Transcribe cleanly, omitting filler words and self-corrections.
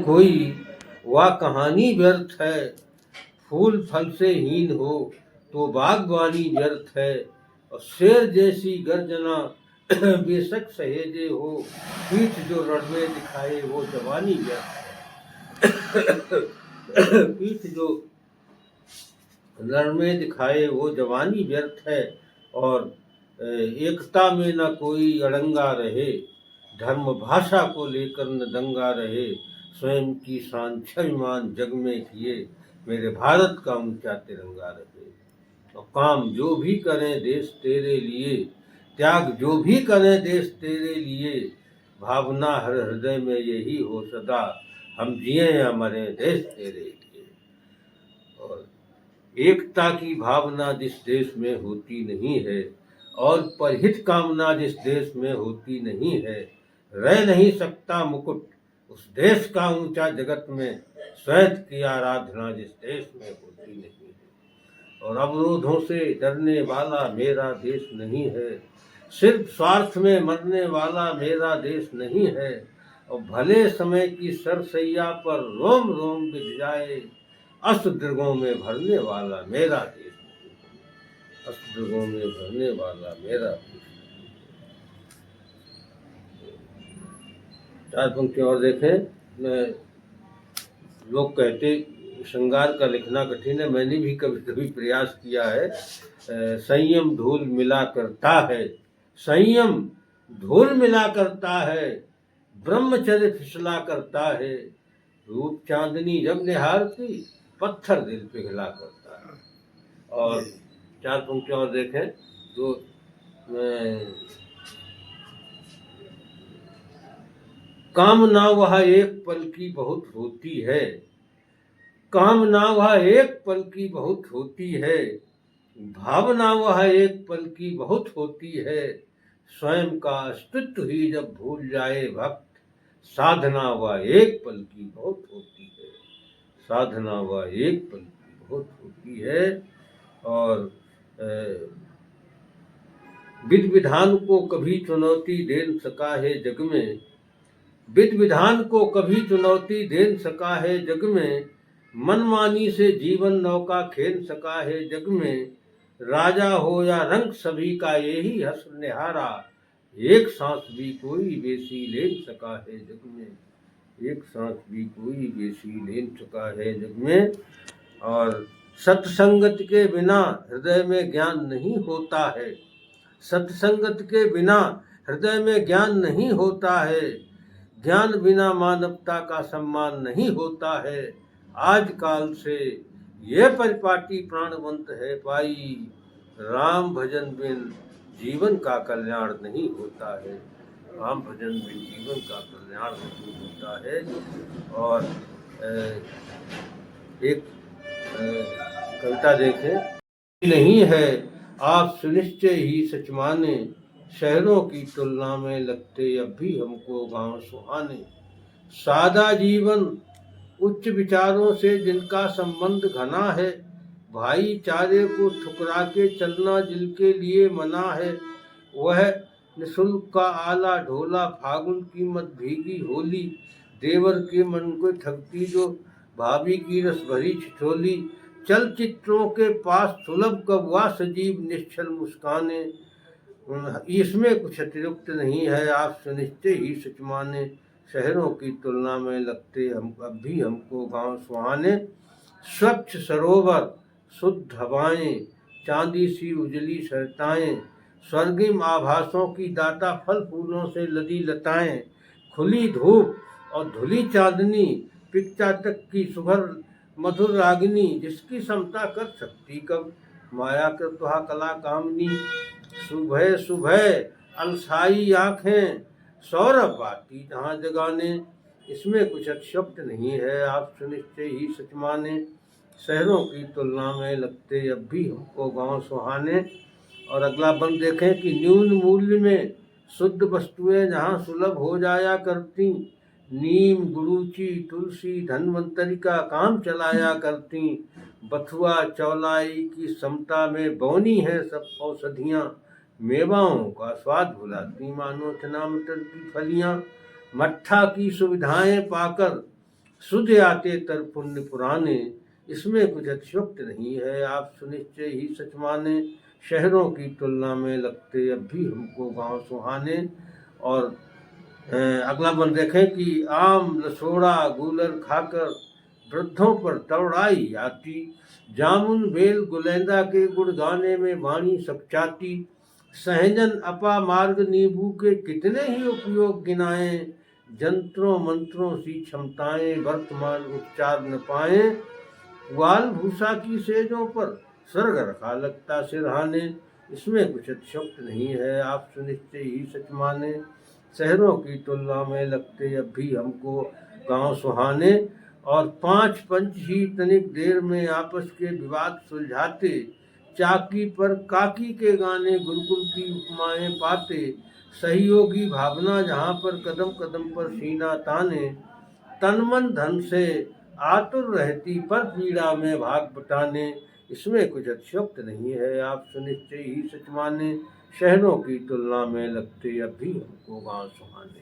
कोई वह कहानी व्यर्थ है, फूल फल से हीन हो तो बागवानी व्यर्थ है। और शेर जैसी गर्जना बेशक सहेजे हो, पीठ जो रण में दिखाए वो जवानी व्यर्थ है। पीठ जो रण में दिखाए वो जवानी व्यर्थ है। और एकता में न कोई अड़ंगा रहे, धर्म भाषा को लेकर न दंगा रहे। स्वयं की शान स्वाभिमान जग में किए, मेरे भारत का ऊंचा तिरंगा रहे। और काम जो भी करें देश तेरे लिए, त्याग जो भी करें देश तेरे लिए, भावना हर हृदय में यही हो सदा, हम जिए या मरें देश तेरे लिए। और एकता की भावना जिस देश में होती नहीं है, और परहित कामना जिस देश में होती नहीं है, रह नहीं सकता मुकुट उस देश का ऊंचा जगत में, श्वेत की आराधना जिस देश में होती नहीं है। और अवरोधों से डरने वाला मेरा देश नहीं है, सिर्फ स्वार्थ में मरने वाला मेरा देश नहीं है। और भले समय की सरसैया पर रोम रोम बिछ जाए, अष्टदृगों में भरने वाला मेरा देश नहीं है, अष्टदृगों में भरने वाला मेरा देश। चार पंक्तियां और देखें। लोग कहते श्रृंगार का लिखना कठिन है, मैंने भी कभी कभी प्रयास किया है। संयम धूल मिला करता है, संयम धूल मिला करता है, ब्रह्मचर्य फिसला करता है। रूप चांदनी जब निहारती, पत्थर दिल पिघला करता है। और चार पंक्तियां और देखें तो कामना वह एक पल की बहुत होती है, कामना वह एक पल की बहुत होती है, भावना वह एक पल की बहुत होती है। स्वयं का अस्तित्व ही जब भूल जाए भक्त, साधना वह एक पल की बहुत होती है, साधना वह एक पल की बहुत होती है। और विधि विधान को कभी चुनौती दे न सका है जग में, विधि विधान को कभी चुनौती दे न सका है जग में, मनमानी से जीवन नौका खेल सका है जग में। राजा हो या रंक सभी का यही हस्र निहारा, एक सांस भी कोई बेसी ले न सका है जग में, एक सांस भी कोई बेसी ले न सका है जग में। और सत्संगत के बिना हृदय में ज्ञान नहीं होता है, सत्संगत के बिना हृदय में ज्ञान नहीं होता है। ज्ञान बिना मानवता का सम्मान नहीं होता है। आज काल से ये परिपाटी प्राणवंत है पाई, राम भजन बिन जीवन का कल्याण नहीं होता है, राम भजन बिन जीवन का कल्याण नहीं होता है। और एक कविता देखें। नहीं है आप सुनिश्चय ही सच माने, शहरों की तुलना में लगते अब भी हमको गांव सुहाने। सादा जीवन उच्च विचारों से जिनका संबंध घना है, भाईचारे को ठुकरा के चलना जिनके लिए मना है। वह निःशुल्क का आला ढोला, फागुन की मत भीगी होली, देवर के मन को ठगती जो भाभी की रस भरी छिछोली। चलचित्रों के पास सुलभ कौवा सजीव निश्चल मुस्काने, इसमें कुछ अतिरिक्त नहीं है आप सुनिश्चय ही सच माने। शहरों की तुलना में लगते हम अब भी हमको गांव सुहाने। स्वच्छ सरोवर, शुद्ध हवाएं, चांदी सी उजली सरताएं, स्वर्गिम आभासों की दाता फल फूलों से लदी लताएं। खुली धूप और धुली चांदनी, पिक्चा तक की सुभर मधुर रागिनी, जिसकी समता कर सकती कब माया कृत्वा कला कामनी। सुबह सुबह अलसाई आंखें, सौरभ बाती जहाँ जगाने, इसमें कुछ अतिशयोक्त नहीं है आप सुनिश्चय ही सच माने। शहरों की तुलना में लगते अब भी हमको गांव सुहाने। और अगला बंद देखें कि न्यून मूल्य में शुद्ध वस्तुएं जहाँ सुलभ हो जाया करती, नीम गुरुची तुलसी धन्वंतरी का काम चलाया करती। बथुआ चौलाई की समता में बौनी है सब औषधियाँ, मेवाओं का स्वाद भुलाती मानो चना मटर की फलियाँ। मट्ठा की सुविधाएं पाकर सुध आते तर पुण्य पुराने, इसमें कुछ अतिशयोक्त नहीं है, आप सुनिश्चय ही सच माने। शहरों की तुलना में लगते अब भी हमको गांव सुहाने। और अगला बंद देखें कि आम लसोड़ा गूलर खाकर वृद्धों पर दौड़ाई आती, जामुन बेल गुलेंदा के गुड़ गाने में वाणी सपचाती, सहजन अपा मार्ग नींबू के कितने ही उपयोग गिनाए, जंत्रों मंत्रों सी क्षमताएं वर्तमान उपचार न पाए, वाल भूसा की सेजों पर स्वर्ग रखा लगता सिरहाने, इसमें कुछ अतिशयोक्त नहीं है, आप सुनिश्चय ही सच माने। शहरों की तुलना में लगते अब भी हमको गांव सुहाने। और पांच पंच ही तनिक देर में आपस के विवाद सुलझाते, चाकी पर काकी के गाने गुरुकुल की उपमाएं पाते, सहयोगी भावना जहाँ पर कदम कदम पर सीना ताने, तन मन धन से आतुर रहती पर पीड़ा में भाग बटाने, इसमें कुछ अतिशयोक्त नहीं है, आप सुनिश्चय ही सच माने। शहरों की तुलना में लगते अब भी हमको गांव सुहाने।